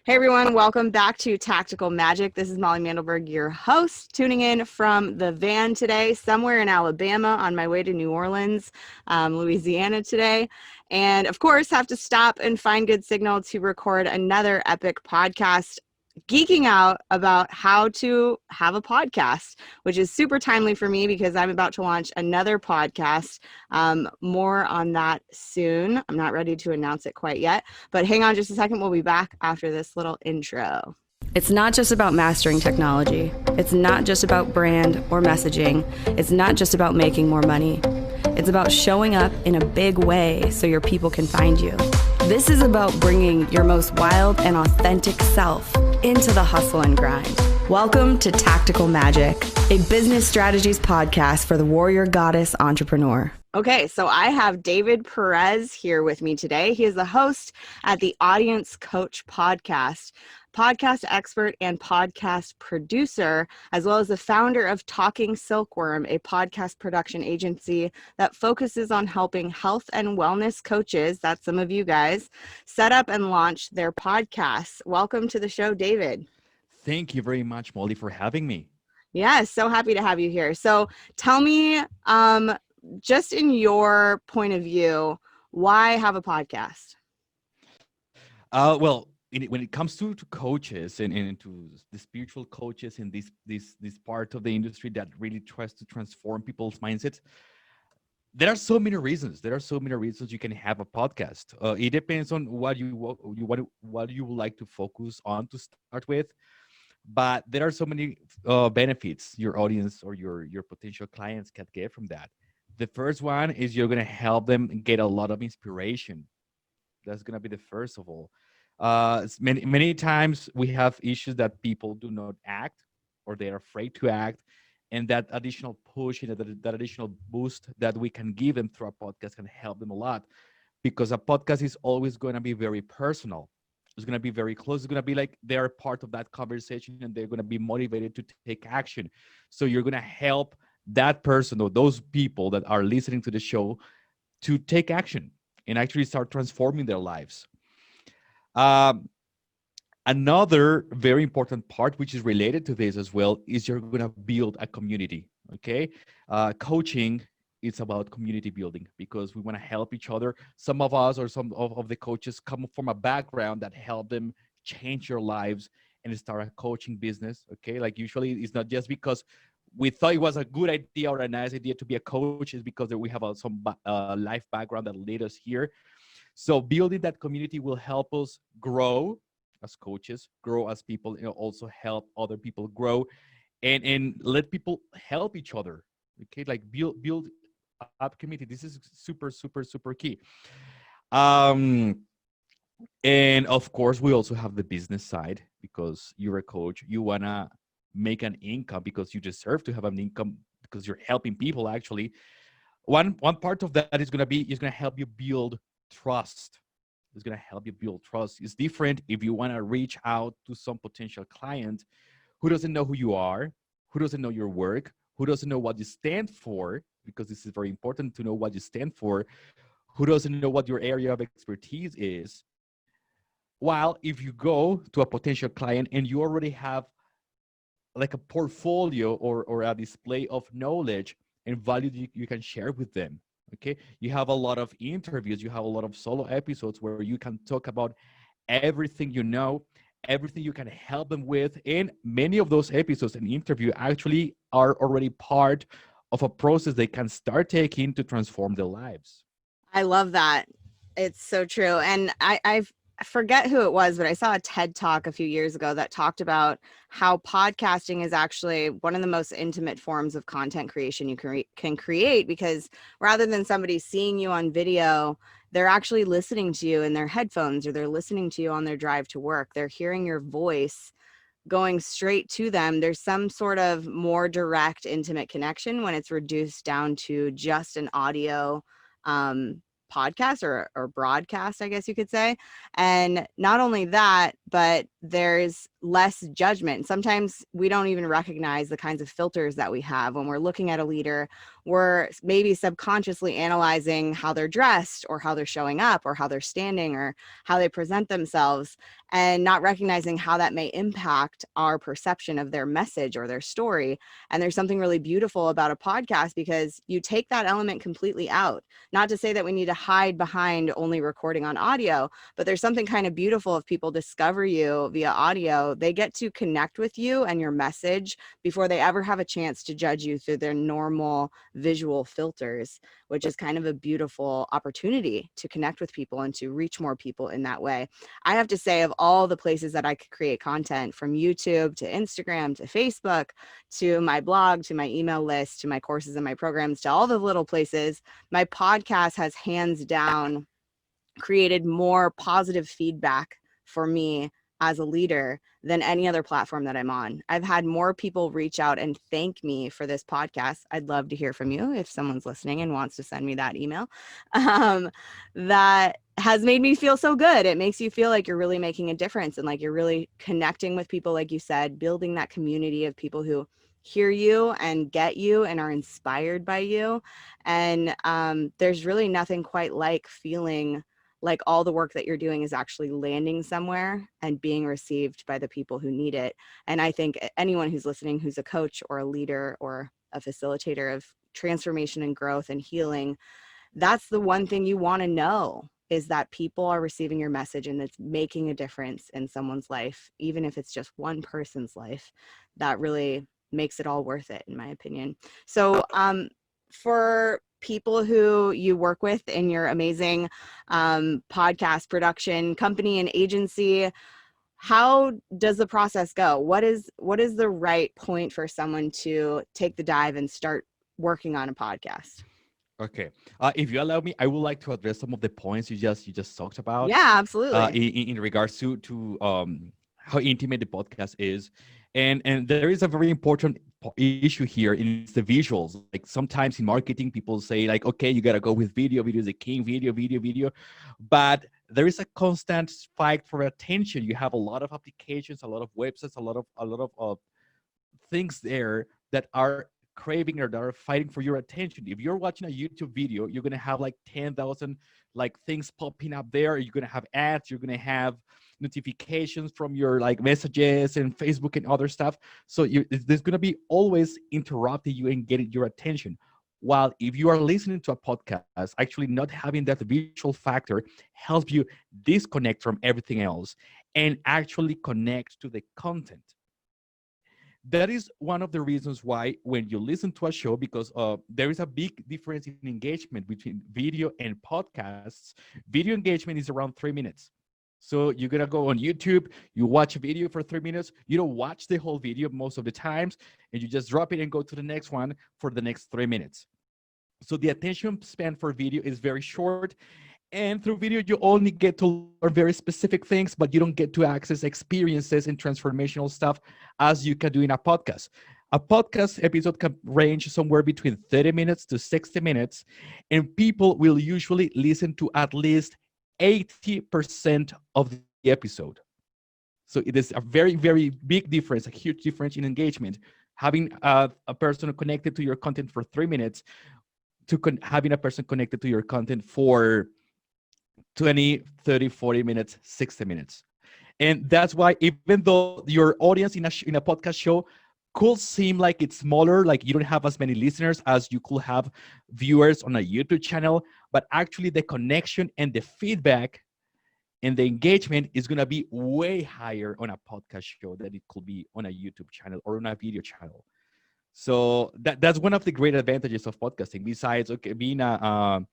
Hey everyone, welcome back to Tactical Magic. This is Molly Mandelberg, your host, tuning in from the van today, somewhere in Alabama on my way to New Orleans, Louisiana today. And of course, have to stop and find good signal to record another epic podcast, geeking out about how to have a podcast, which is super timely for me because I'm about to launch another podcast. More on that soon. I'm not ready to announce it quite yet, but hang on just a second. We'll be back after this little intro. It's not just about mastering technology. It's not just about brand or messaging. It's not just about making more money. It's about showing up in a big way so your people can find you. This is about bringing your most wild and authentic self into the hustle and grind. Welcome to Tactical Magic, a business strategies podcast for the warrior goddess entrepreneur. Okay, so I have David Perez here with me today. He is the host at the Audience Coach podcast expert and podcast producer, as well as the founder of TalkingSilkworm, a podcast production agency that focuses on helping health and wellness coaches, that's some of you guys, set up and launch their podcasts. Welcome to the show, David. Thank you very much, Molly, for having me. Yeah, so happy to have you here. So tell me, just in your point of view, why have a podcast? When it comes to coaches and to the spiritual coaches in this part of the industry that really tries to transform people's mindsets, there are so many reasons. There are so many reasons you can have a podcast. It depends on what you would like to focus on to start with. But there are so many benefits your audience or your potential clients can get from that. The first one is you're going to help them get a lot of inspiration. That's going to be the first of all. Many times we have issues that people do not act or they're afraid to act. And that additional push and that additional boost that we can give them through a podcast can help them a lot, because a podcast is always going to be very personal. It's going to be very close. It's going to be like they're part of that conversation and they're going to be motivated to take action. So you're going to help that person or those people that are listening to the show to take action and actually start transforming their lives. Another very important part, which is related to this as well, is you're going to build a community. Okay. Coaching, it's about community building because we want to help each other. Some of us or some of the coaches come from a background that helped them change your lives and start a coaching business. Okay. Like usually it's not just because we thought it was a good idea or a nice idea to be a coach, is because we have some life background that led us here. So building that community will help us grow as coaches, grow as people, also help other people grow and let people help each other. Okay, like build up community. This is super, super, super key. Um, and of course, we also have the business side, because you're a coach. You wanna make an income because you deserve to have an income because you're helping people. Actually, one part of that is gonna help you build trust. It's gonna help you build trust. It's different if you wanna reach out to some potential client who doesn't know who you are, who doesn't know your work, who doesn't know what you stand for, because this is very important to know what you stand for, who doesn't know what your area of expertise is. While if you go to a potential client and you already have like a portfolio or a display of knowledge and value you can share with them. Okay, you have a lot of interviews, you have a lot of solo episodes where you can talk about everything you know, everything you can help them with. And many of those episodes and interview actually are already part of a process they can start taking to transform their lives. I love that. It's so true. And I forget who it was, but I saw a TED Talk a few years ago that talked about how podcasting is actually one of the most intimate forms of content creation you can create, because rather than somebody seeing you on video, they're actually listening to you in their headphones, or they're listening to you on their drive to work. They're hearing your voice going straight to them. There's some sort of more direct, intimate connection when it's reduced down to just an audio podcast or broadcast, I guess you could say. And not only that, but there's less judgment. Sometimes we don't even recognize the kinds of filters that we have when we're looking at a leader. We're maybe subconsciously analyzing how they're dressed or how they're showing up or how they're standing or how they present themselves, and not recognizing how that may impact our perception of their message or their story. And there's something really beautiful about a podcast because you take that element completely out. Not to say that we need to hide behind only recording on audio, but there's something kind of beautiful if people discover you via audio. They get to connect with you and your message before they ever have a chance to judge you through their normal visual filters, which is kind of a beautiful opportunity to connect with people and to reach more people in that way. I have to say, of all the places that I could create content, from YouTube to Instagram to Facebook to my blog to my email list to my courses and my programs to all the little places, my podcast has hands down created more positive feedback for me as a leader than any other platform that I'm on. I've had more people reach out and thank me for this podcast. I'd love to hear from you if someone's listening and wants to send me that email. That has made me feel so good. It makes you feel like you're really making a difference and like you're really connecting with people, like you said, building that community of people who hear you and get you and are inspired by you. And there's really nothing quite like feeling like all the work that you're doing is actually landing somewhere and being received by the people who need it. And I think anyone who's listening, who's a coach or a leader or a facilitator of transformation and growth and healing, that's the one thing you want to know, is that people are receiving your message and it's making a difference in someone's life, even if it's just one person's life. That really makes it all worth it, in my opinion. So for people who you work with in your amazing podcast production company and agency, how does the process go? What is the right point for someone to take the dive and start working on a podcast? Okay. If you allow me, I would like to address some of the points you just talked about Yeah, absolutely. in regards to how intimate the podcast is, and there is a very important issue here, and it's the visuals. Like sometimes in marketing, people say like, okay, you gotta go with video. Video is the king. Video, but there is a constant fight for attention. You have a lot of applications, a lot of websites, a lot of things there that are craving or that are fighting for your attention. If you're watching a YouTube video, you're gonna have like 10,000 like things popping up there. You're gonna have ads. You're gonna have notifications from your like messages and Facebook and other stuff. So there's gonna be always interrupting you and getting your attention. While if you are listening to a podcast, actually not having that visual factor helps you disconnect from everything else and actually connect to the content. That is one of the reasons why when you listen to a show, because there is a big difference in engagement between video and podcasts. Video engagement is around 3 minutes. So you're gonna go on YouTube, you watch a video for 3 minutes, you don't watch the whole video most of the times, and you just drop it and go to the next one for the next 3 minutes. So the attention span for video is very short, and through video you only get to learn very specific things, but you don't get to access experiences and transformational stuff as you can do in a podcast. A podcast episode can range somewhere between 30 minutes to 60 minutes, and people will usually listen to at least 80% of the episode. So it is a very, very big difference, a huge difference in engagement. Having a person connected to your content for 3 minutes to having a person connected to your content for 20, 30, 40 minutes, 60 minutes. And that's why even though your audience in a podcast show could seem like it's smaller, like you don't have as many listeners as you could have viewers on a YouTube channel, but actually the connection and the feedback and the engagement is going to be way higher on a podcast show than it could be on a YouTube channel or on a video channel. So that's one of the great advantages of podcasting, besides being um,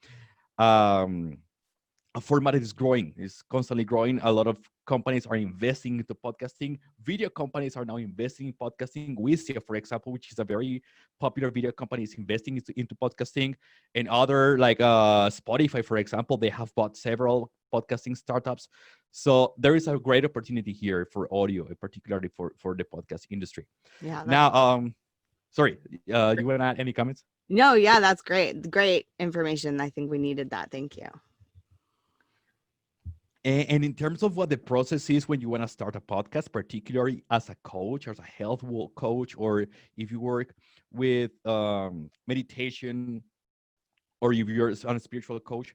a format is growing, is constantly growing. A lot of companies are investing into podcasting. Video companies are now investing in podcasting. Wistia, for example, which is a very popular video company, is investing into podcasting. And other like Spotify, for example, they have bought several podcasting startups. So there is a great opportunity here for audio, particularly for the podcast industry. Yeah, that's Now, sorry, you want to add any comments? no, yeah, that's great. Great information. I think we needed that. Thank you. And in terms of what the process is when you want to start a podcast, particularly as a coach, as a coach, or if you work with meditation, or if you're a spiritual coach.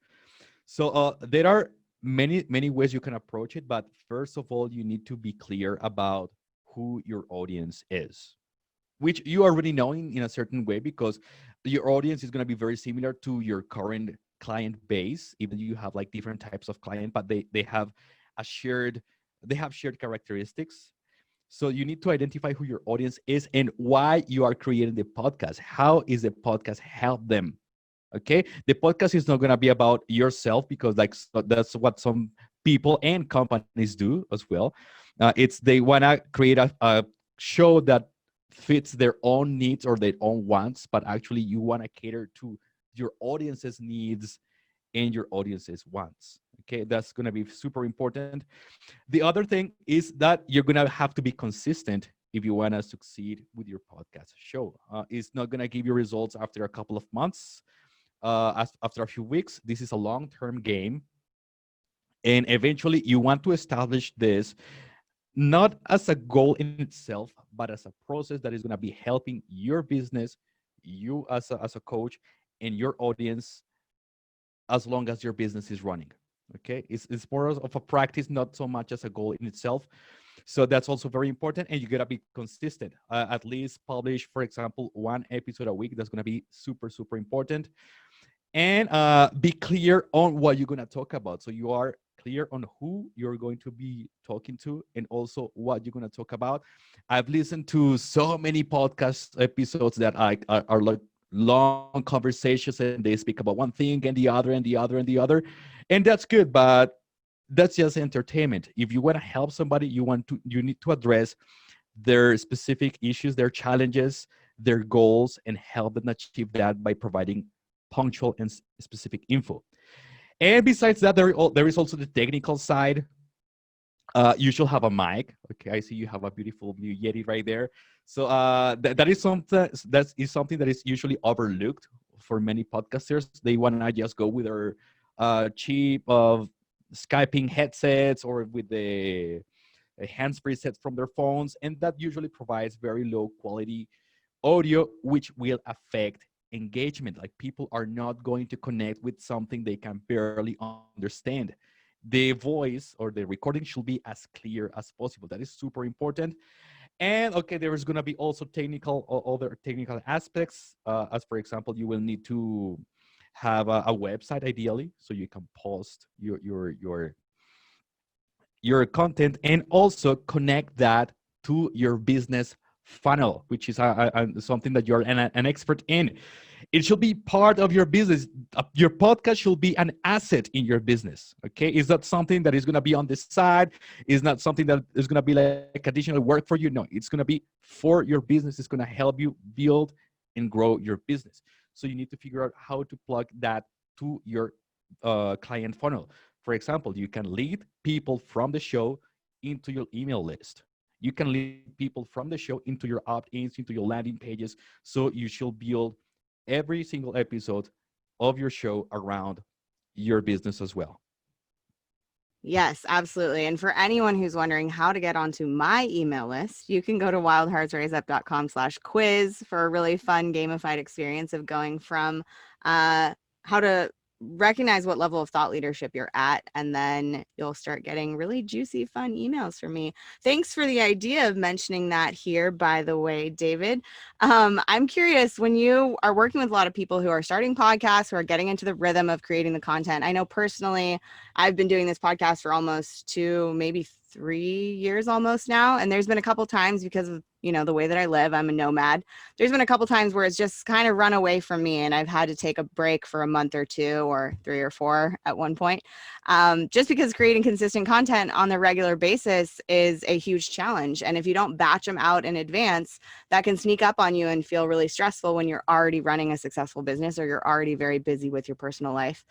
So there are many ways you can approach it, but first of all, you need to be clear about who your audience is, which you already know in a certain way, because your audience is going to be very similar to your current client base, even though you have like different types of client, but they have a shared they have shared characteristics. So you need to identify who your audience is and why you are creating the podcast. How is the podcast help them? Okay, the podcast is not going to be about yourself, because like that's what some people and companies do as well. It's they want to create a show that fits their own needs or their own wants, but actually you want to cater to your audience's needs and your audience's wants. Okay, that's going to be super important. The other thing is that you're going to have to be consistent if you want to succeed with your podcast show. It's not going to give you results after a couple of months, after a few weeks. This is a long-term game, and eventually you want to establish this not as a goal in itself, but as a process that is going to be helping your business, you as a coach, and your audience, as long as your business is running. Okay, it's more of a practice, not so much as a goal in itself. So that's also very important, and you gotta be consistent. At least publish, for example, one episode a week. That's gonna be super important. And be clear on what you're going to talk about. So you are clear on who you're going to be talking to, and also what you're going to talk about. I've listened to so many podcast episodes that are like long conversations, and they speak about one thing and the other and the other and the other, and that's good, but that's just entertainment. If you want to help somebody, you need to address their specific issues, their challenges, their goals, and help them achieve that by providing punctual and specific info. And besides that, there is also the technical side. You should have a mic. Okay, I see you have a beautiful blue Yeti right there. So that is something that is usually overlooked for many podcasters. They want to just go with their cheap of Skyping headsets, or with the hands-free sets from their phones, and that usually provides very low quality audio, which will affect engagement. Like, people are not going to connect with something they can barely understand. The voice or the recording should be as clear as possible. That is super important. And okay, there is going to be also other technical aspects, as for example, you will need to have a website ideally, so you can post your content, and also connect that to your business funnel, which is something that you're an expert in. It should be part of your business. Your podcast should be an asset in your business. Okay, is that something that is going to be on the side? Is not something that is going to be like additional work for you? No, it's going to be for your business. It's going to help you build and grow your business. So you need to figure out how to plug that to your client funnel. For example, you can lead people from the show into your email list. You can lead people from the show into your opt-ins, into your landing pages. So you should build every single episode of your show around your business as well. Yes, absolutely. And for anyone who's wondering how to get onto my email list, you can go to wildheartsraiseup.com/quiz for a really fun gamified experience of going from how to recognize what level of thought leadership you're at, and then you'll start getting really juicy, fun emails from me. Thanks for the idea of mentioning that here, by the way, David. I'm curious, when you are working with a lot of people who are starting podcasts, who are getting into the rhythm of creating the content, I know personally, I've been doing this podcast for almost 2, maybe 3 years almost now. And there's been a couple times, because of, the way that I live, I'm a nomad. There's been a couple times where it's just kind of run away from me, and I've had to take a break for a month or 2 or 3 or 4 at one point. Just because creating consistent content on a regular basis is a huge challenge. And if you don't batch them out in advance, that can sneak up on you and feel really stressful when you're already running a successful business, or you're already very busy with your personal life,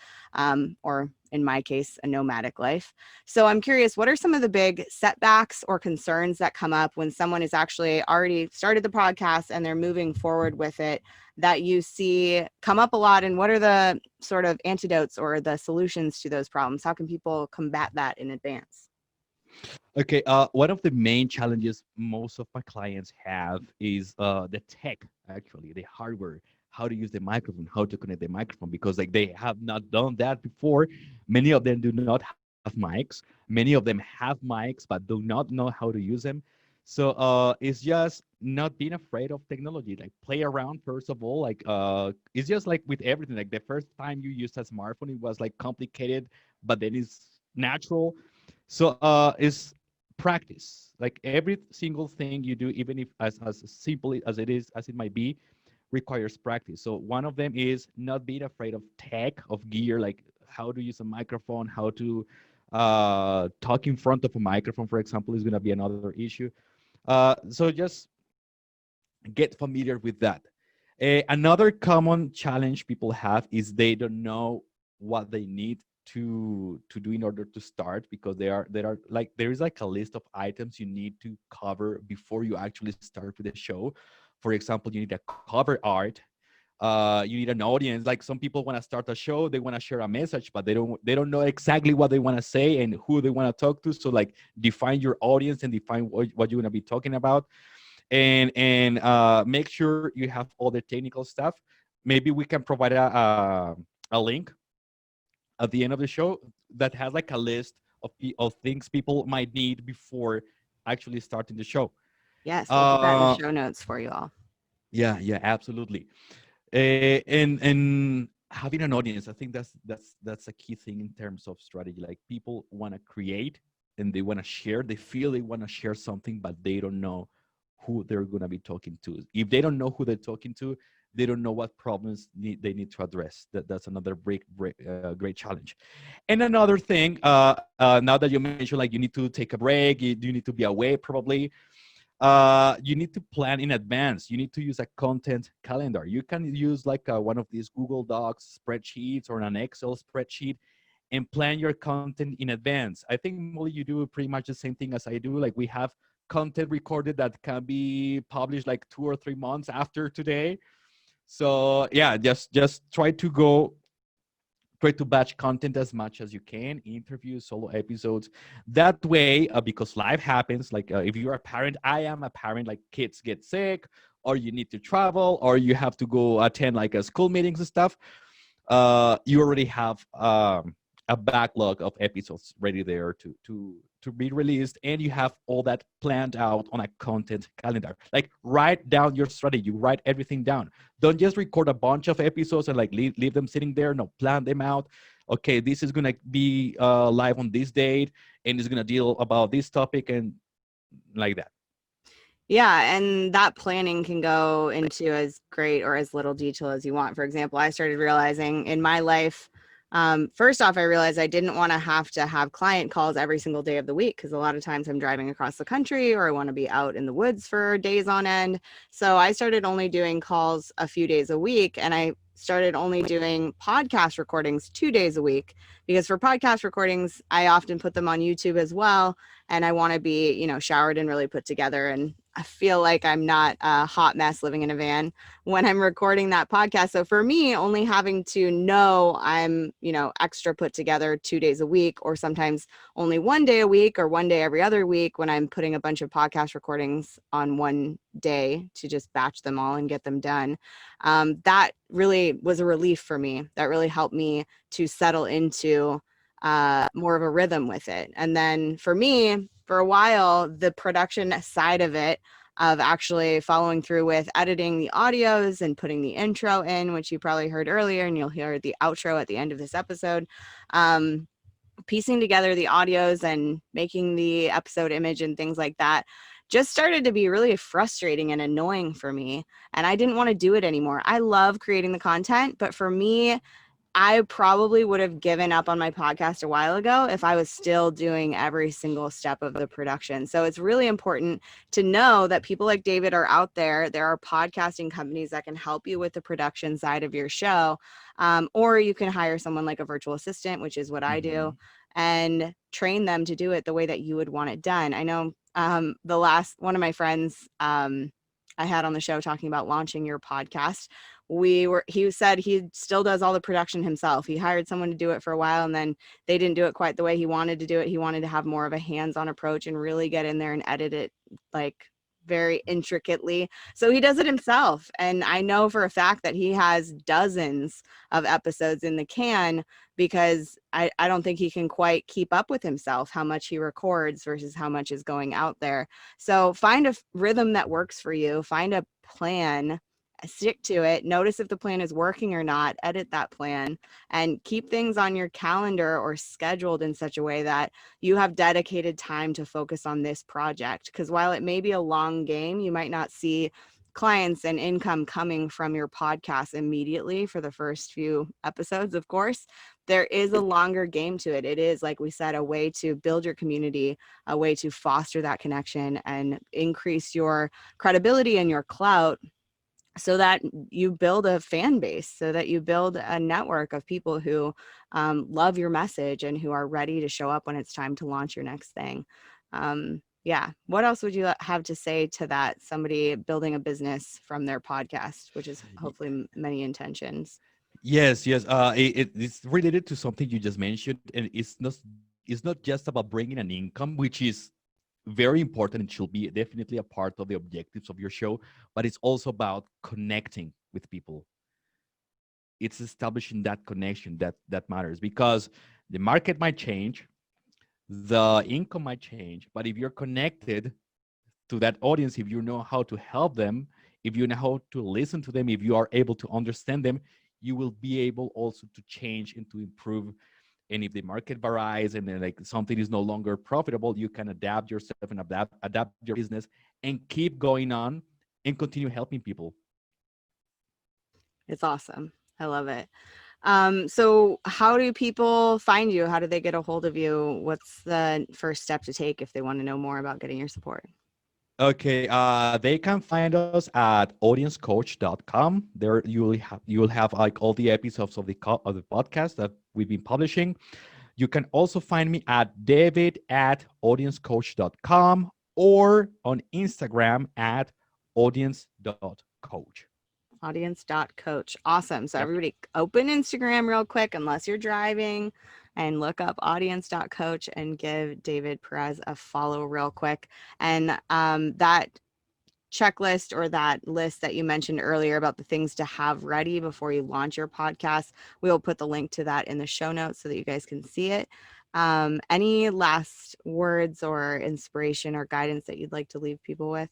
or in my case, a nomadic life. So I'm curious, what are some of the big setbacks or concerns that come up when someone is actually already started the podcast and they're moving forward with it that you see come up a lot? And what are the sort of antidotes or the solutions to those problems? How can people combat that in advance? Okay, one of the main challenges most of my clients have is the tech, actually, the hardware, how to use the microphone, how to connect the microphone, because like they have not done that before. Many of them do not have mics. Many of them have mics, but do not know how to use them. So it's just not being afraid of technology. Like play around first of all. Like it's just like with everything. Like the first time you used a smartphone, it was like complicated, but then it's natural. So it's practice. Like every single thing you do, even if as simple as it is, as it might be, requires practice. So one of them is not being afraid of tech, of gear, like how to use a microphone, how to talk in front of a microphone, for example, is going to be another issue. So just get familiar with that. Another common challenge people have is they don't know what they need to do in order to start, because there are like there is like a list of items you need to cover before you actually start with the show. For example, you need a cover art. You need an audience. Like some people want to start a show, they want to share a message, but they don't know exactly what they want to say and who they want to talk to. So like define your audience and define what you're going to be talking about, and make sure you have all the technical stuff. Maybe we can provide a link at the end of the show that has like a list of things people might need before actually starting the show. Yes, we'll put that in the Uh, show notes for you all. yeah, yeah, absolutely. And having an audience, I think that's a key thing in terms of strategy. Like people want to create and they want to share. They feel they want to share something, but they don't know who they're going to be talking to. If they don't know who they're talking to, they don't know what problems they need to address. That's another great challenge. And another thing, now that you mentioned, like you need to take a break, you need to be away probably. You need to plan in advance. You need to use a content calendar. You can use like one of these Google Docs spreadsheets or an Excel spreadsheet and plan your content in advance. I think, Molly, you do pretty much the same thing as I do. Like we have content recorded that can be published like 2 or 3 months after today. So yeah, just try to batch content as much as you can, interviews, solo episodes. That way, because life happens, like if you're a parent, I am a parent, like kids get sick, or you need to travel, or you have to go attend like a school meetings and stuff. You already have a backlog of episodes ready there to be released, and you have all that planned out on a content calendar. Like write down your strategy, write everything down. Don't just record a bunch of episodes and like leave them sitting there. No, plan them out. Okay, this is gonna be live on this date, and it's gonna deal about this topic and like that. Yeah, and that planning can go into as great or as little detail as you want. For example, I started realizing in my life, first off, I realized I didn't want to have client calls every single day of the week because a lot of times I'm driving across the country or I want to be out in the woods for days on end. So I started only doing calls a few days a week, and I started only doing podcast recordings 2 days a week, because for podcast recordings, I often put them on YouTube as well, and I want to be, showered and really put together. And I feel like I'm not a hot mess living in a van when I'm recording that podcast. So for me, only having to know I'm, extra put together 2 days a week, or sometimes only one day a week or one day every other week when I'm putting a bunch of podcast recordings on one day to just batch them all and get them done. That really was a relief for me. That really helped me to settle into more of a rhythm with it. And then for me, for a while, the production side of it, of actually following through with editing the audios and putting the intro in, which you probably heard earlier, and you'll hear the outro at the end of this episode. Piecing together the audios and making the episode image and things like that just started to be really frustrating and annoying for me. And I didn't want to do it anymore. I love creating the content, but for me, I probably would have given up on my podcast a while ago if I was still doing every single step of the production. So it's really important to know that people like David are out there. There are podcasting companies that can help you with the production side of your show. Or you can hire someone like a virtual assistant, which is what I do, Mhm. and train them to do it the way that you would want it done. I know The last one of my friends I had on the show talking about launching your podcast, he said he still does all the production himself. He hired someone to do it for a while, and then they didn't do it quite the way he wanted to do it. He wanted to have more of a hands-on approach and really get in there and edit it like very intricately. So he does it himself. And I know for a fact that he has dozens of episodes in the can, because I don't think he can quite keep up with himself, how much he records versus how much is going out there. So find a rhythm that works for you, find a plan, stick to it, notice if the plan is working or not, edit that plan, and keep things on your calendar or scheduled in such a way that you have dedicated time to focus on this project. Because while it may be a long game, you might not see clients and income coming from your podcast immediately for the first few episodes. Of course, there is a longer game to it. It is, like we said, a way to build your community, a way to foster that connection and increase your credibility and your clout, so that you build a fan base, so that you build a network of people who love your message and who are ready to show up when it's time to launch your next thing. Yeah. What else would you have to say to that? Somebody building a business from their podcast, which is hopefully many intentions. Yes, yes. It's related to something you just mentioned, and it's not just about bringing an income, which is very important and should be definitely a part of the objectives of your show, but it's also about connecting with people. It's establishing that connection that matters, because the market might change, the income might change, but if you're connected to that audience, if you know how to help them, if you know how to listen to them, if you are able to understand them, you will be able also to change and to improve. And if the market varies and then like something is no longer profitable, you can adapt yourself and adapt your business and keep going on and continue helping people. It's awesome. I love it. So how do people find you? How do they get a hold of you? What's the first step to take if they want to know more about getting your support? Okay, they can find us at audiencecoach.com. There you will have like all the episodes of the podcast that we've been publishing. You can also find me at david at audiencecoach.com or on Instagram at audience.coach. Audience.coach. Awesome. So Yep. everybody open Instagram real quick, unless you're driving, and look up audience.coach and give David Perez a follow real quick. And that checklist or that list that you mentioned earlier about the things to have ready before you launch your podcast, we will put the link to that in the show notes so that you guys can see it. Any last words or inspiration or guidance that you'd like to leave people with?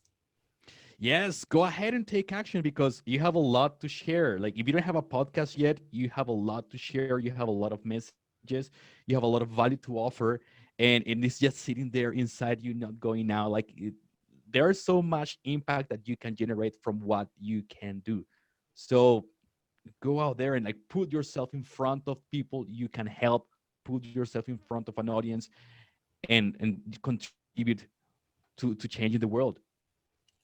Yes, go ahead and take action because you have a lot to share. Like if you don't have a podcast yet, you have a lot to share. You have a lot of messages. You have a lot of value to offer, and it's just sitting there inside you, not going out. There's so much impact that you can generate from what you can do. So go out there and like put yourself in front of people you can help. Put yourself in front of an audience and contribute to changing the world.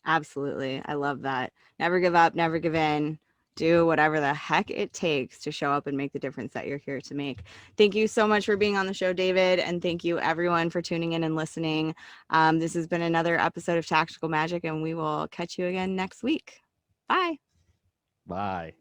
Absolutely. I love that. Never give up, never give in. Do whatever the heck it takes to show up and make the difference that you're here to make. Thank you so much for being on the show, David. And thank you, everyone, for tuning in and listening. This has been another episode of Tactical Magic, and we will catch you again next week. Bye. Bye.